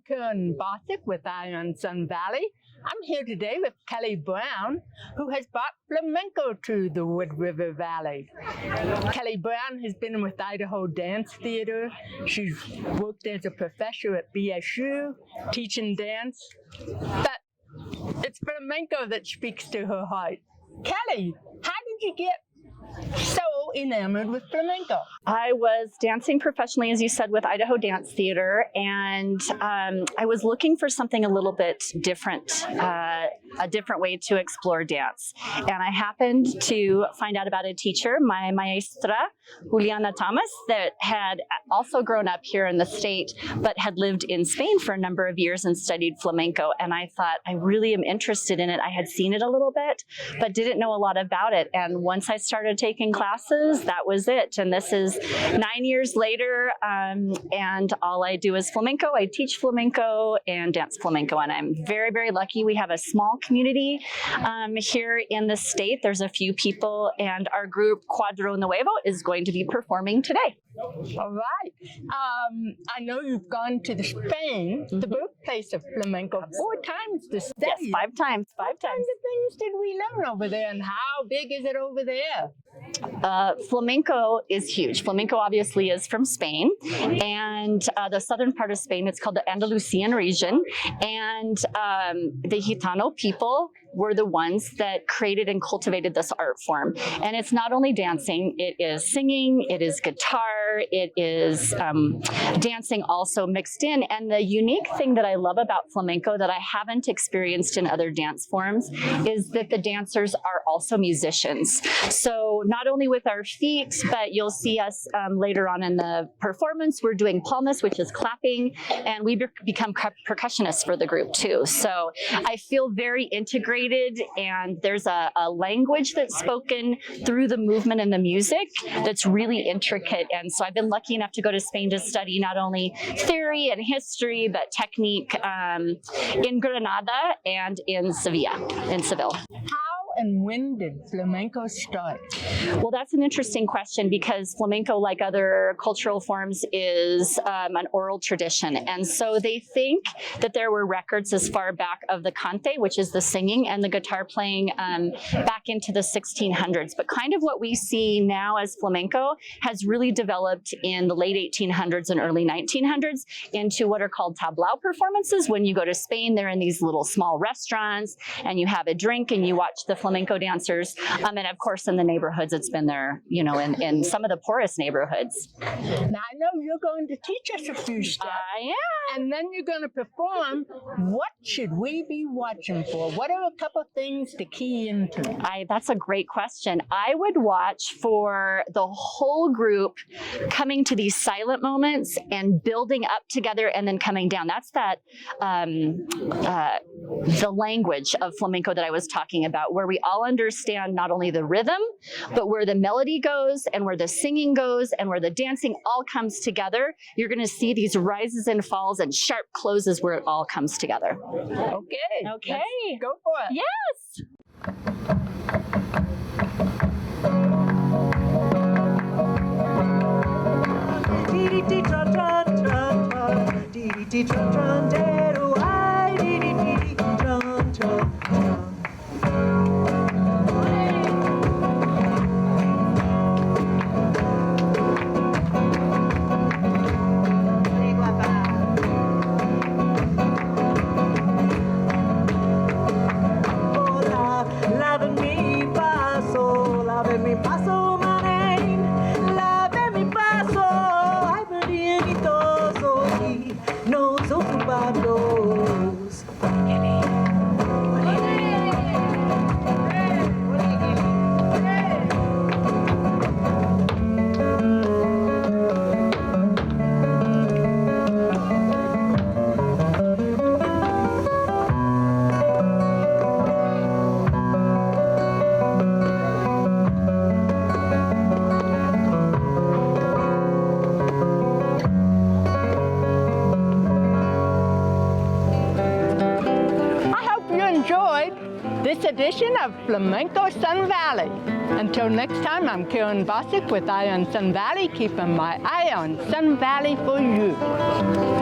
Karen Bosick with Ion Sun Valley. I'm here today with Kelly Brown, who has brought flamenco to the Wood River Valley. Kelly Brown has been with Idaho Dance Theater. She's worked as a professor at BSU, teaching dance. But it's flamenco that speaks to her heart. Kelly, how did you get so enamored with flamenco? I was dancing professionally, as you said, with Idaho Dance Theater, and I was looking for something a little bit different, a different way to explore dance. And I happened to find out about a teacher, my maestra, Juliana Thomas, that had also grown up here in the state, but had lived in Spain for a number of years and studied flamenco. And I thought, I really am interested in it. I had seen it a little bit, but didn't know a lot about it. And once I started taking classes, that was it. And this is 9 years later, and all I do is flamenco. I teach flamenco and dance flamenco, and I'm very, very lucky. We have a small community here in the state. There's a few people, and our group Cuadro Nuevo is going to be performing today. All right. I know you've gone to Spain, the birthplace of flamenco, 4 times to study. Yes, 5 times. What kinds of things did we learn over there, and how big is it over there? Flamenco is huge. Flamenco obviously is from Spain, and the southern part of Spain, it's called the Andalusian region, and the Gitano people were the ones that created and cultivated this art form. And it's not only dancing, it is singing, it is guitar, it is dancing also mixed in. And the unique thing that I love about flamenco that I haven't experienced in other dance forms is that the dancers are also musicians. So not only with our feet, but you'll see us later on in the performance, we're doing palmas, which is clapping, and we become percussionists for the group too. So I feel very integrated, and there's a language that's spoken through the movement and the music that's really intricate. And so I've been lucky enough to go to Spain to study not only theory and history, but technique in Granada and in Seville. And when did flamenco start? Well, that's an interesting question, because flamenco, like other cultural forms, is an oral tradition. And so they think that there were records as far back of the cante, which is the singing, and the guitar playing back into the 1600s. But kind of what we see now as flamenco has really developed in the late 1800s and early 1900s into what are called tablao performances. When you go to Spain, they're in these little small restaurants, and you have a drink and you watch the flamenco dancers. And of course, in the neighborhoods, it's been there, you know, in some of the poorest neighborhoods. Now, I know you're going to teach us a few steps. I am. And then you're going to perform. What should we be watching for? What are a couple things to key into? That's a great question. I would watch for the whole group coming to these silent moments and building up together and then coming down. That's the language of flamenco that I was talking about, where we all understand not only the rhythm, but where the melody goes and where the singing goes and where the dancing all comes together. You're going to see these rises and falls and sharp closes where it all comes together. Okay. Let's go for it. Yes. This edition of Flamenco Sun Valley. Until next time, I'm Karen Bosick with Eye on Sun Valley, keeping my eye on Sun Valley for you.